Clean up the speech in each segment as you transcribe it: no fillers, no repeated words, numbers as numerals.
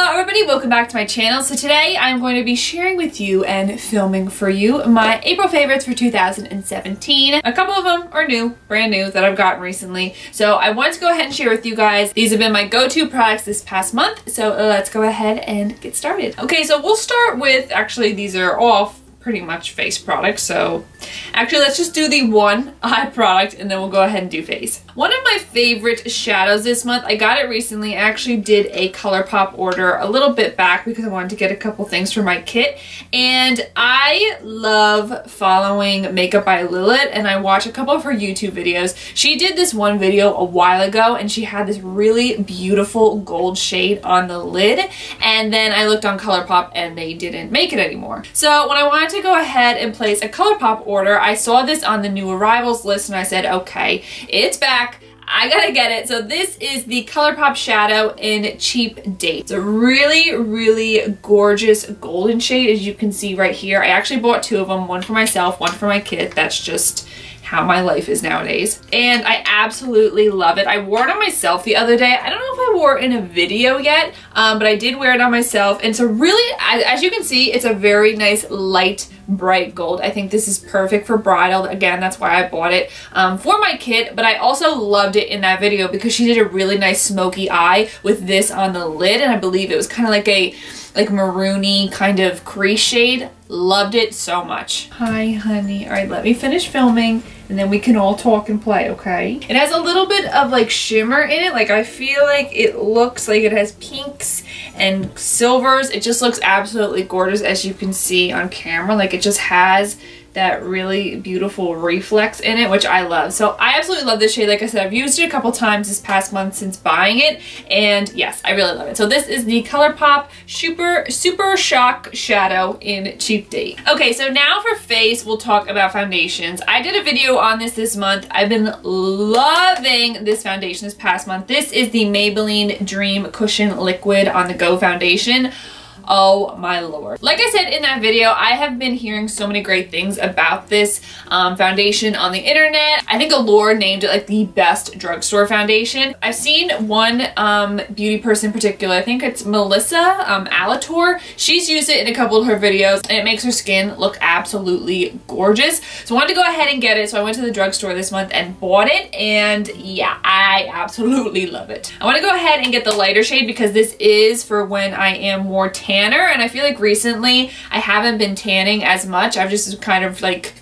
Hello everybody, welcome back to my channel. So today I'm going to be sharing with you and filming for you my April favorites for 2017. A couple of them are new, brand new, that I've gotten recently. So I wanted to go ahead and share with you guys. These have been my go-to products this past month. So let's go ahead and get started. Okay, so we'll start with, actually these are all pretty much face products, so actually let's just do the one eye product and then we'll go ahead and do face. One of my favorite shadows this month, I got it recently. I actually did a ColourPop order a little bit back because I wanted to get a couple things for my kit, and I love following Makeup by Lilith, and I watch a couple of her YouTube videos. She did this one video a while ago and she had this really beautiful gold shade on the lid, and then I looked on ColourPop and they didn't make it anymore. So when I wanted to go ahead and place a ColourPop order, I saw this on the new arrivals list and I said, okay, it's back. I gotta get it. So this is the ColourPop Shadow in Cheap Date. It's a really, really gorgeous golden shade, as you can see right here. I actually bought two of them, one for myself, one for my kid. That's just how my life is nowadays. And I absolutely love it. I wore it on myself the other day. I don't know if I wore it in a video yet, but I did wear it on myself. And so really, as you can see, it's a very nice light, bright gold. I think this is perfect for bridal. Again, that's why I bought it for my kit, but I also loved it in that video because she did a really nice smoky eye with this on the lid, and I believe it was kind of like a maroony kind of crease shade. Loved it so much. Hi, honey. All right, let me finish filming and then we can all talk and play, okay? It has a little bit of like shimmer in it. Like I feel like it looks like it has pinks and silvers. It just looks absolutely gorgeous, as you can see on camera. Like it just has that really beautiful reflex in it, which I love. So I absolutely love this shade. Like I said, I've used it a couple times this past month since buying it, and yes, I really love it. So this is the ColourPop Super Shock Shadow in Cheap Date. Okay, so now for face, we'll talk about foundations. I did a video on this month. I've been loving this foundation this past month. This is the Maybelline Dream Cushion Liquid On The Go foundation. Oh my lord. Like I said in that video, I have been hearing so many great things about this foundation on the internet. I think Allure named it like the best drugstore foundation. I've seen one beauty person in particular, I think it's Melissa Alator. She's used it in a couple of her videos and it makes her skin look absolutely gorgeous. So I wanted to go ahead and get it. So I went to the drugstore this month and bought it, and yeah, I absolutely love it. I want to go ahead and get the lighter shade because this is for when I am more tan, and I feel like recently I haven't been tanning as much. I've just kind of like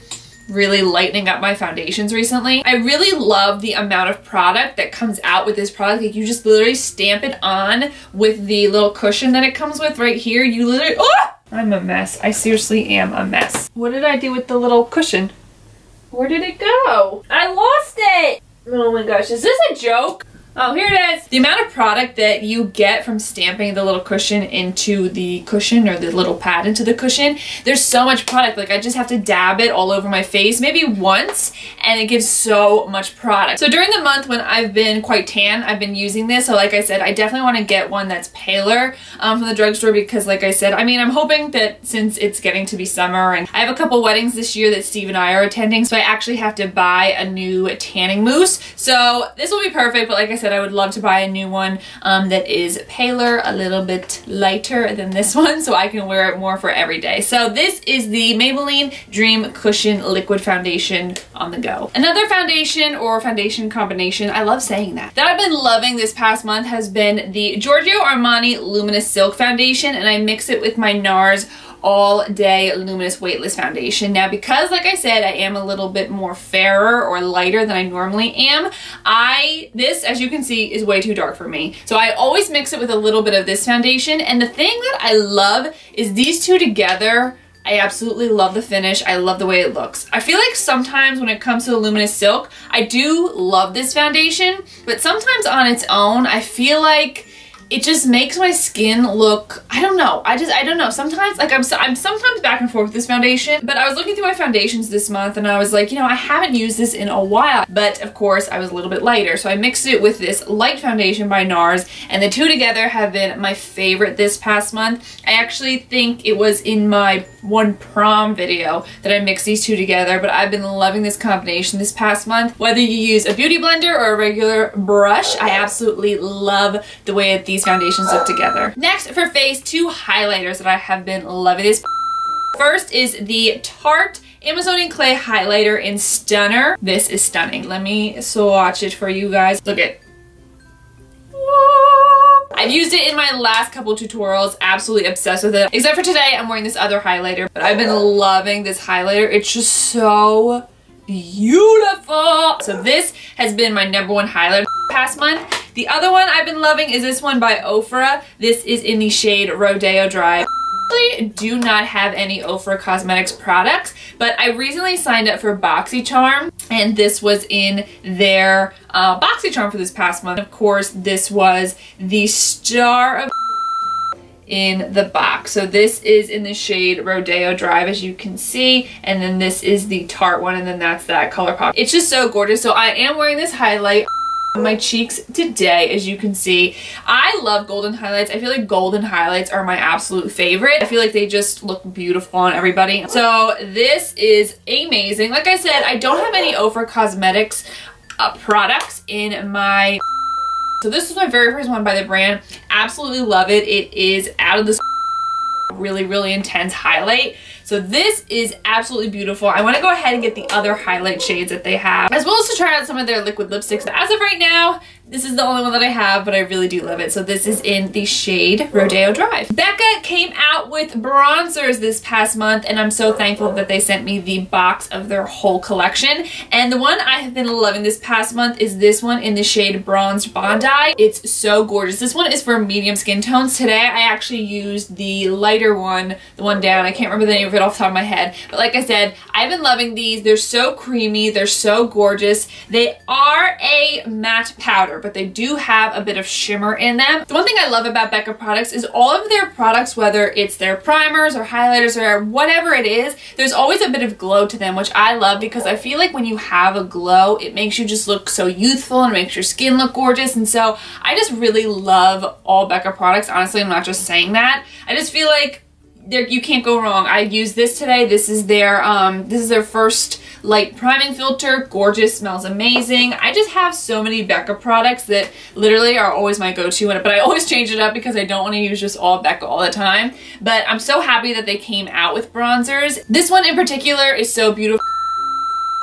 really lightening up my foundations recently. I really love the amount of product that comes out with this product. Like you just literally stamp it on with the little cushion that it comes with right here. You literally, oh! I'm a mess. I seriously am a mess. What did I do with the little cushion? Where did it go? I lost it! Oh my gosh, is this a joke? Oh, here it is. The amount of product that you get from stamping the little cushion into the cushion, or the little pad into the cushion, there's so much product. Like I just have to dab it all over my face maybe once and it gives so much product. So during the month when I've been quite tan, I've been using this. So like I said, I definitely want to get one that's paler from the drugstore because like I said, I mean, I'm hoping that since it's getting to be summer and I have a couple weddings this year that Steve and I are attending, so I actually have to buy a new tanning mousse. So this will be perfect, but like I said, I would love to buy a new one that is paler, a little bit lighter than this one, so I can wear it more for every day. So this is the Maybelline Dream Cushion Liquid Foundation on the go. Another foundation or foundation combination, I love saying that I've been loving this past month has been the Giorgio Armani Luminous Silk Foundation, and I mix it with my NARS All Day Luminous Weightless Foundation. Now because like I said, I am a little bit more fairer or lighter than I normally am, this, as you can see, is way too dark for me. So I always mix it with a little bit of this foundation, and the thing that I love is these two together. I absolutely love the finish. I love the way it looks. I feel like sometimes when it comes to the Luminous Silk, I do love this foundation, but sometimes on its own, I feel like it just makes my skin look, I don't know. I don't know. Sometimes, like I'm sometimes back and forth with this foundation, but I was looking through my foundations this month and I was like, you know, I haven't used this in a while, but of course I was a little bit lighter. So I mixed it with this light foundation by NARS, and the two together have been my favorite this past month. I actually think it was in my one prom video that I mixed these two together, but I've been loving this combination this past month. Whether you use a beauty blender or a regular brush, I absolutely love the way that these these foundations look together. Next for face, 2 highlighters that I have been loving this. First is the Tarte Amazonian Clay Highlighter in Stunner. This is stunning. Let me swatch it for you guys. Look at. I've used it in my last couple tutorials, absolutely obsessed with it. Except for today, I'm wearing this other highlighter, but I've been loving this highlighter. It's just so beautiful. So this has been my #1 highlighter past month. The other one I've been loving is this one by Ofra. This is in the shade Rodeo Dry. I actually do not have any Ofra Cosmetics products, but I recently signed up for BoxyCharm, and this was in their BoxyCharm for this past month. Of course, this was the star of in the box. So this is in the shade Rodeo Drive, as you can see, and then this is the Tarte one, and then that's that ColourPop. It's just so gorgeous. So I am wearing this highlight on my cheeks today, as you can see. I love golden highlights. I feel like golden highlights are my absolute favorite. I feel like they just look beautiful on everybody. So this is amazing. Like I said, I don't have any Ofra Cosmetics products in my. So this is my very first one by the brand. Absolutely love it. It is out of this really intense highlight. So this is absolutely beautiful. I want to go ahead and get the other highlight shades that they have, as well as to try out some of their liquid lipsticks. As of right now, this is the only one that I have, but I really do love it. So this is in the shade Rodeo Drive. Becca came out with bronzers this past month, and I'm so thankful that they sent me the box of their whole collection. And the one I have been loving this past month is this one in the shade Bronzed Bondi. It's so gorgeous. This one is for medium skin tones. Today I actually used the lighter one, the one down. I can't remember the name of it off the top of my head, but like I said, I've been loving these. They're so creamy. They're so gorgeous. They are a matte powder, but they do have a bit of shimmer in them. The one thing I love about Becca products is all of their products, whether it's their primers or highlighters or whatever it is, there's always a bit of glow to them, which I love because I feel like when you have a glow, it makes you just look so youthful and makes your skin look gorgeous. And so I just really love all Becca products. Honestly, I'm not just saying that. I just feel like you can't go wrong. I used this today. This is their first light priming filter. Gorgeous, smells amazing. I just have so many Becca products that literally are always my go-to, but I always change it up because I don't want to use just all Becca all the time. But I'm so happy that they came out with bronzers. This one in particular is so beautiful.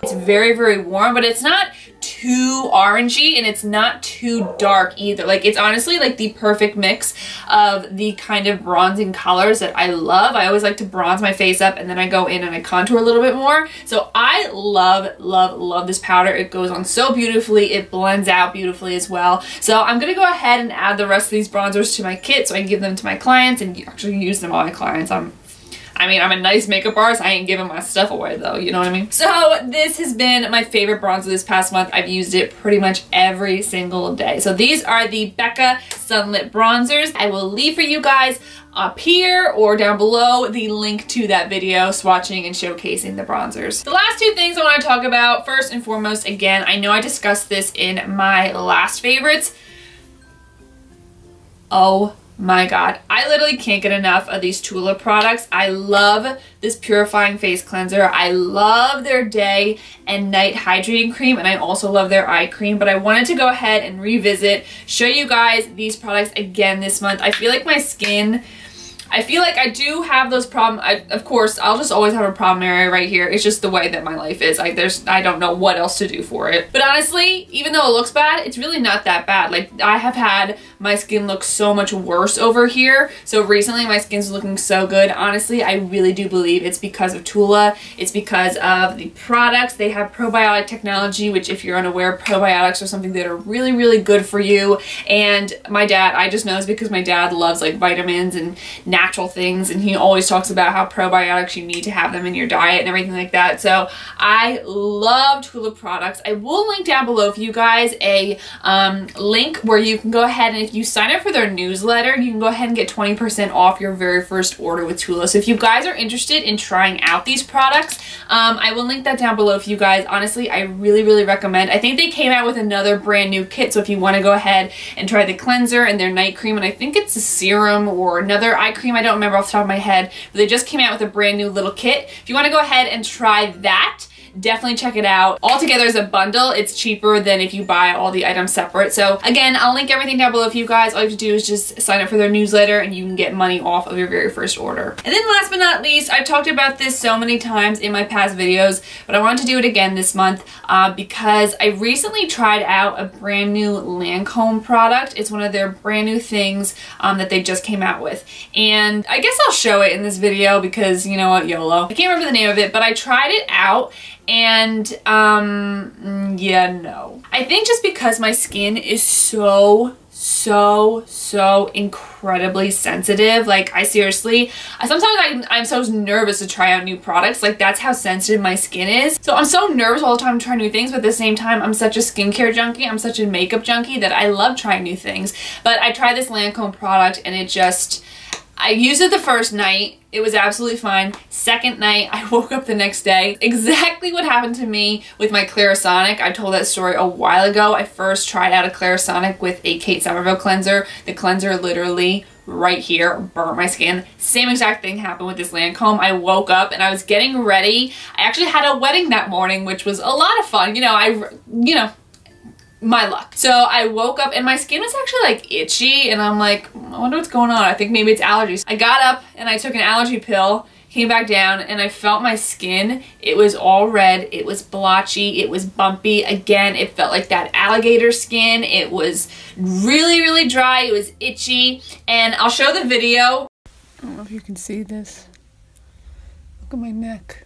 It's very warm, but it's not too orangey and it's not too dark either. Like, it's honestly like the perfect mix of the kind of bronzing colors that I love. I always like to bronze my face up and then I go in and I contour a little bit more. So I love this powder. It goes on so beautifully. It blends out beautifully as well. So I'm gonna go ahead and add the rest of these bronzers to my kit so I can give them to my clients and actually use them on my clients. I mean, I'm a nice makeup artist. I ain't giving my stuff away though, you know what I mean? So this has been my favorite bronzer this past month. I've used it pretty much every single day. So these are the Becca Sunlit Bronzers. I will leave for you guys up here or down below the link to that video swatching and showcasing the bronzers. The last 2 things I want to talk about, first and foremost, again, I know I discussed this in my last favorites. Oh my god, I literally can't get enough of these TULA products. I love this purifying face cleanser. I love their day and night hydrating cream, and I also love their eye cream, but I wanted to go ahead and revisit, show you guys these products again this month. I feel like my skin, I feel like I do have those problems. Of course, I'll just always have a problem area right here. It's just the way that my life is. I don't know what else to do for it. But honestly, even though it looks bad, it's really not that bad. Like, I have had my skin look so much worse over here. So recently my skin's looking so good. Honestly, I really do believe it's because of TULA. It's because of the products. They have probiotic technology, which if you're unaware, probiotics are something that are really good for you. And my dad, I just know it's because my dad loves like vitamins and natural things, and he always talks about how probiotics, you need to have them in your diet and everything like that. So I love TULA products. I will link down below for you guys a link where you can go ahead and if you sign up for their newsletter, you can go ahead and get 20% off your very first order with TULA. So if you guys are interested in trying out these products, I will link that down below for you guys. Honestly, I really recommend. I think they came out with another brand new kit, so if you want to go ahead and try the cleanser and their night cream, and I think it's a serum or another eye cream, I don't remember off the top of my head, but they just came out with a brand new little kit. If you want to go ahead and try that, definitely check it out. All together as a bundle, it's cheaper than if you buy all the items separate. So again, I'll link everything down below for you guys. All you have to do is just sign up for their newsletter and you can get money off of your very first order. And then last but not least, I've talked about this so many times in my past videos, but I wanted to do it again this month because I recently tried out a brand new Lancome product. It's one of their brand new things that they just came out with. And I guess I'll show it in this video because, you know what, YOLO. I can't remember the name of it, but I tried it out and yeah, no. I think just because my skin is so incredibly sensitive. Like, I seriously, sometimes I'm so nervous to try out new products. Like, that's how sensitive my skin is. So I'm so nervous all the time to try new things, but at the same time, I'm such a skincare junkie, I'm such a makeup junkie that I love trying new things. But I tried this Lancome product and it just, I used it the first night. It was absolutely fine. Second night, I woke up the next day. Exactly what happened to me with my Clarisonic. I told that story a while ago. I first tried out a Clarisonic with a Kate Somerville cleanser. The cleanser literally right here burnt my skin. Same exact thing happened with this Lancome. I woke up and I was getting ready. I actually had a wedding that morning, which was a lot of fun. You know, my luck. So I woke up and my skin was actually like itchy and I'm like, I wonder what's going on. I think maybe it's allergies. I got up and I took an allergy pill, came back down, and I felt my skin. It was all red. It was blotchy. It was bumpy. Again, it felt like that alligator skin. It was really dry. It was itchy. And I'll show the video. I don't know if you can see this. Look at my neck.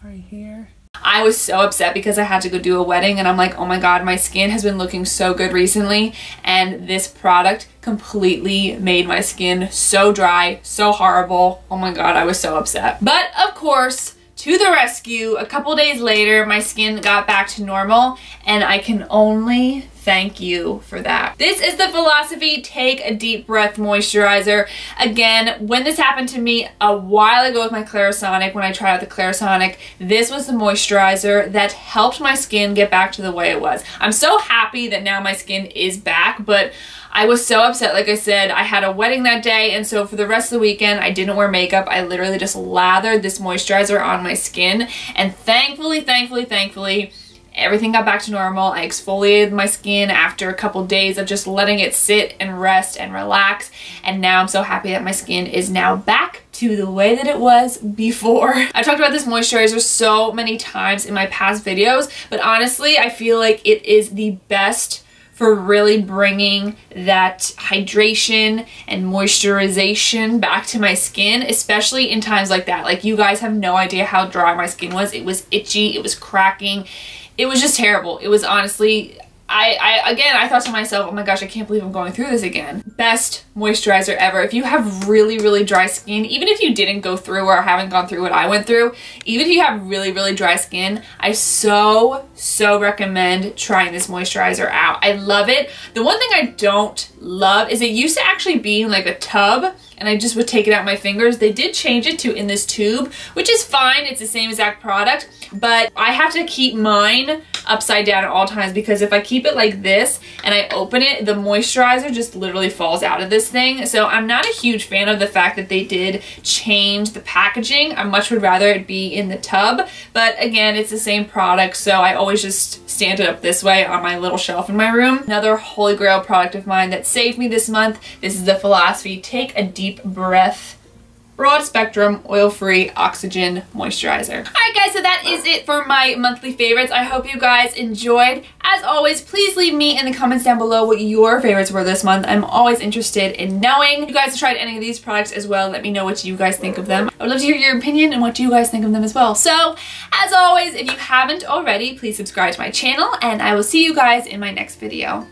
Right here. I was so upset because I had to go do a wedding and I'm like, oh my god, my skin has been looking so good recently and this product completely made my skin so dry, so horrible. Oh my god, I was so upset. But of course, to the rescue, a couple days later, my skin got back to normal and I can only thank you for that. This is the Philosophy Take a Deep Breath Moisturizer. Again, when this happened to me a while ago with my Clarisonic, when I tried out the Clarisonic, this was the moisturizer that helped my skin get back to the way it was. I'm so happy that now my skin is back, but I was so upset. Like I said, I had a wedding that day, and so for the rest of the weekend, I didn't wear makeup. I literally just lathered this moisturizer on my skin, and thankfully, everything got back to normal. I exfoliated my skin after a couple days of just letting it sit and rest and relax, and now I'm so happy that my skin is now back to the way that it was before. I talked about this moisturizer so many times in my past videos, but honestly, I feel like it is the best for really bringing that hydration and moisturization back to my skin, especially in times like that. Like, you guys have no idea how dry my skin was. It was itchy, it was cracking, it was just terrible. It was honestly, I thought to myself, oh my gosh, I can't believe I'm going through this again. Best moisturizer ever. If you have really dry skin, even if you didn't go through or haven't gone through what I went through, even if you have really dry skin, I so recommend trying this moisturizer out. I love it. The one thing I don't love is it used to actually be in like a tub and I just would take it out my fingers. They did change it to in this tube, which is fine. It's the same exact product, but I have to keep mine upside down at all times because if I keep it like this and I open it, the moisturizer just literally falls out of this thing. So I'm not a huge fan of the fact that they did change the packaging. I much would rather it be in the tub, but again, it's the same product, so I always just stand it up this way on my little shelf in my room. Another holy grail product of mine that saved me this month. This is the Philosophy Take a Deep Breath Broad Spectrum Oil-Free Oxygen Moisturizer. Alright guys, so that is it for my monthly favorites. I hope you guys enjoyed. As always, please leave me in the comments down below what your favorites were this month. I'm always interested in knowing. If you guys have tried any of these products as well, let me know what you guys think of them. I would love to hear your opinion and what you guys think of them as well. So, as always, if you haven't already, please subscribe to my channel, and I will see you guys in my next video.